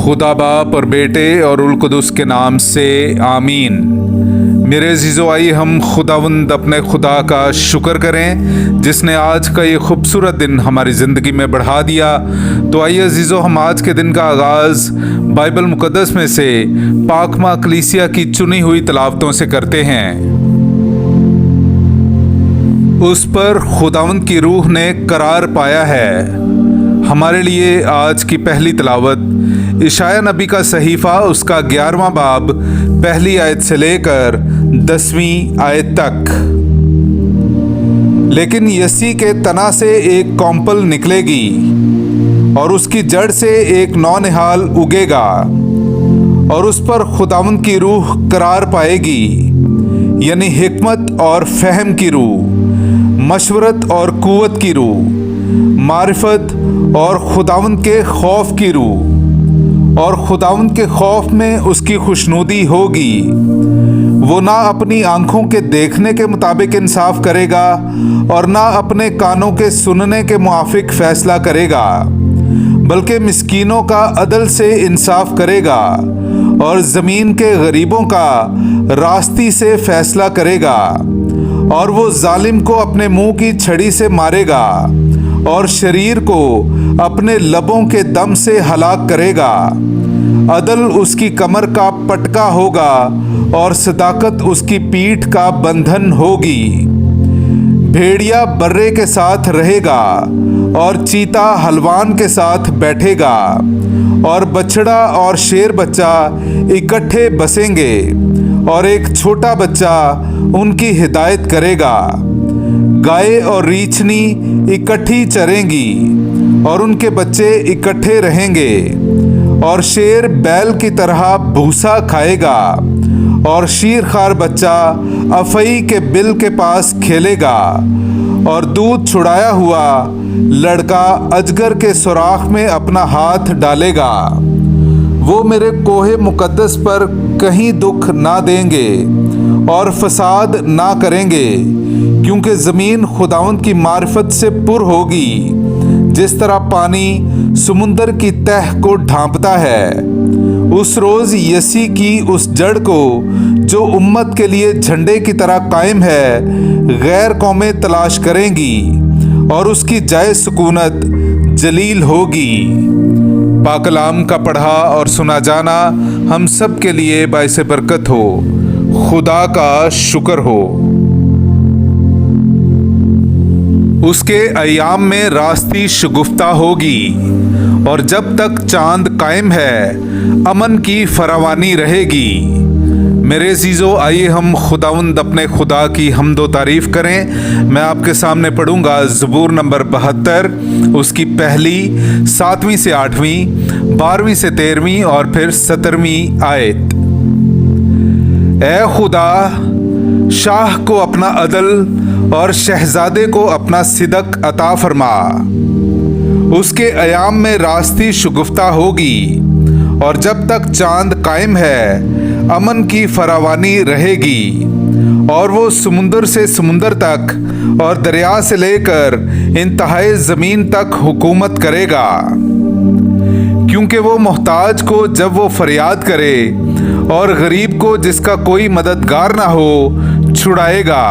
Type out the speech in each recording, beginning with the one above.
खुदा बाप और बेटे और उल कुदुस के नाम से आमीन। मेरे अज़ीज़ो, आइए हम खुदावंद अपने खुदा का शुक्र करें जिसने आज का ये खूबसूरत दिन हमारी ज़िंदगी में बढ़ा दिया। तो आइए अज़ीज़ो, हम आज के दिन का आगाज़ बाइबल मुक़द्दस में से पाकमा कलीसिया की चुनी हुई तलावतों से करते हैं। उस पर खुदावंद की रूह ने करार पाया है। हमारे लिए आज की पहली तलावत इशाया नबी का सहीफ़ा उसका 11वां बाब पहली आयत से लेकर 10वीं आयत तक। लेकिन यसी के तना से एक कौंपल निकलेगी और उसकी जड़ से एक नौनिहाल उगेगा और उस पर खुदावंद की रूह करार पाएगी, यानी हिकमत और फहम की रूह, मशवरत और कुव्वत की रूह, मारिफत और खुदावंद के खौफ की रूह। और खुदावंद के खौफ में उसकी खुशनुदी होगी। वो ना अपनी आंखों के देखने के मुताबिक इंसाफ करेगा और ना अपने कानों के सुनने के मुआफिक फैसला करेगा, बल्कि मिस्कीनों का अदल से इंसाफ करेगा और ज़मीन के गरीबों का रास्ती से फैसला करेगा। और वो जालिम को अपने मुंह की छड़ी से मारेगा और शरीर को अपने लबों के दम से हलाक करेगा। अदल उसकी कमर का पटका होगा और सदाकत उसकी पीठ का बंधन होगी। भेड़िया बर्रे के साथ रहेगा और चीता हलवान के साथ बैठेगा और बछड़ा और शेर बच्चा इकट्ठे बसेंगे और एक छोटा बच्चा उनकी हिदायत करेगा। गाय और रीछनी इकट्ठी चरेंगी और उनके बच्चे इकट्ठे रहेंगे और शेर बैल की तरह भूसा खाएगा और शीरखार बच्चा अफई के बिल के पास खेलेगा और दूध छुड़ाया हुआ लड़का अजगर के सुराख में अपना हाथ डालेगा। वो मेरे कोहे मुकद्दस पर कहीं दुख ना देंगे और फसाद ना करेंगे, क्योंकि ज़मीन खुदावंद की मारिफत से पुर होगी, जिस तरह पानी समुंदर की तह को ढांपता है। उस रोज़ यसी की उस जड़ को जो उम्मत के लिए झंडे की तरह कायम है गैर कौमें तलाश करेंगी और उसकी जाए सुकूनत जलील होगी। पाकलाम का पढ़ा और सुना जाना हम सब के लिए बाइसे बरकत हो। खुदा का शुक्र हो। उसके अयाम में रास्ती शगुफ्ता होगी और जब तक चांद कायम है अमन की फरावानी रहेगी। मेरे अज़ीज़ो, आइए हम खुदावंद अपने खुदा की हम्दो तारीफ़ करें। मैं आपके सामने पढ़ूंगा ज़बूर नंबर 72 उसकी पहली 7वीं से 8वीं, 12वीं से 13वीं और फिर 17वीं आयत। ए खुदा, शाह को अपना अदल और शहजादे को अपना सिदक अता फरमा। उसके अयाम में रास्ती शगुफ्ता होगी और जब तक चांद कायम है अमन की फरावानी रहेगी। और वो समुंदर से समुंदर तक और दरिया से लेकर इंतहाई ज़मीन तक हुकूमत करेगा, क्योंकि वो मोहताज को जब वो फरियाद करे और गरीब को जिसका कोई मददगार ना हो छुड़ाएगा।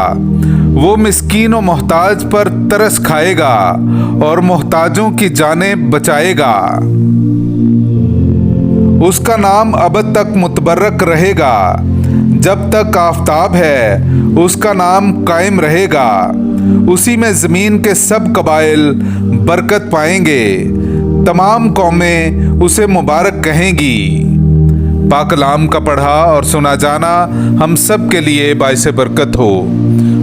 वो मिस्कीन और मोहताज पर तरस खाएगा और मोहताजों की जानें बचाएगा। उसका नाम अबद तक मुतबर्रक रहेगा। जब तक आफताब है उसका नाम कायम रहेगा। उसी में ज़मीन के सब कबाइल बरकत पाएंगे। तमाम कौमें उसे मुबारक कहेंगी। पाकलाम का पढ़ा और सुना जाना हम सब के लिए बाइसे बरकत हो।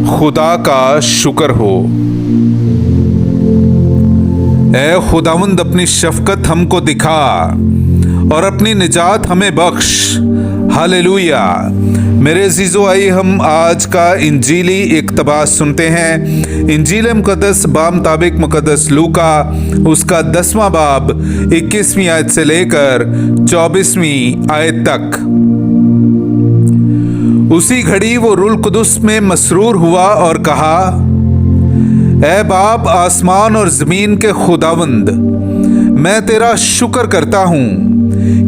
खुदा का शुक्र हो। ए खुदावंद, अपनी शफकत हमको दिखा और अपनी निजात हमें बख्श। हालेलुया। मेरे अज़ीज़ो, आइए हम आज का इंजीली इक़्तिबास सुनते हैं। इंजील मुक़द्दस बामुताबिक मुक़द्दस लूका उसका 10वां बाब 21वीं आयत से लेकर 24वीं आयत तक। उसी घड़ी वो रूह कुदुस में मसरूर हुआ और कहा, ए बाप, आसमान और ज़मीन के खुदावंद, मैं तेरा शुक्र करता हूँ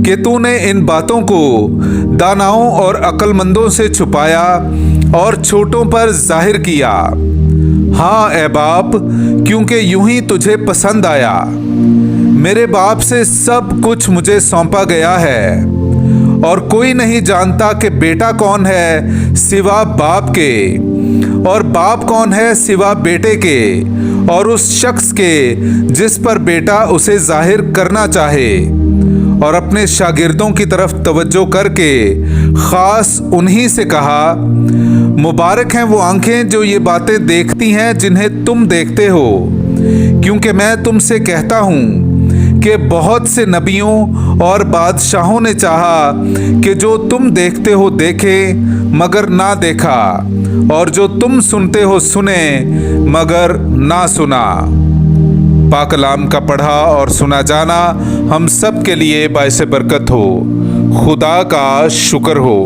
कि तूने इन बातों को दानाओं और अक्लमंदों से छुपाया और छोटों पर जाहिर किया। हाँ ए बाप, क्योंकि यूं ही तुझे पसंद आया। मेरे बाप से सब कुछ मुझे सौंपा गया है और कोई नहीं जानता कि बेटा कौन है सिवा बाप के, और बाप कौन है सिवा बेटे के और उस शख्स के जिस पर बेटा उसे जाहिर करना चाहे। और अपने शागिर्दों की तरफ तवज्जो करके खास उन्हीं से कहा, मुबारक हैं वो आंखें जो ये बातें देखती हैं जिन्हें तुम देखते हो, क्योंकि मैं तुमसे कहता हूँ कि बहुत से नबियों और बादशाहों ने चाहा कि जो तुम देखते हो देखे मगर ना देखा, और जो तुम सुनते हो सुने मगर ना सुना। पाक कलाम का पढ़ा और सुना जाना हम सब के लिए बाइसे बरकत हो। खुदा का शुक्र हो।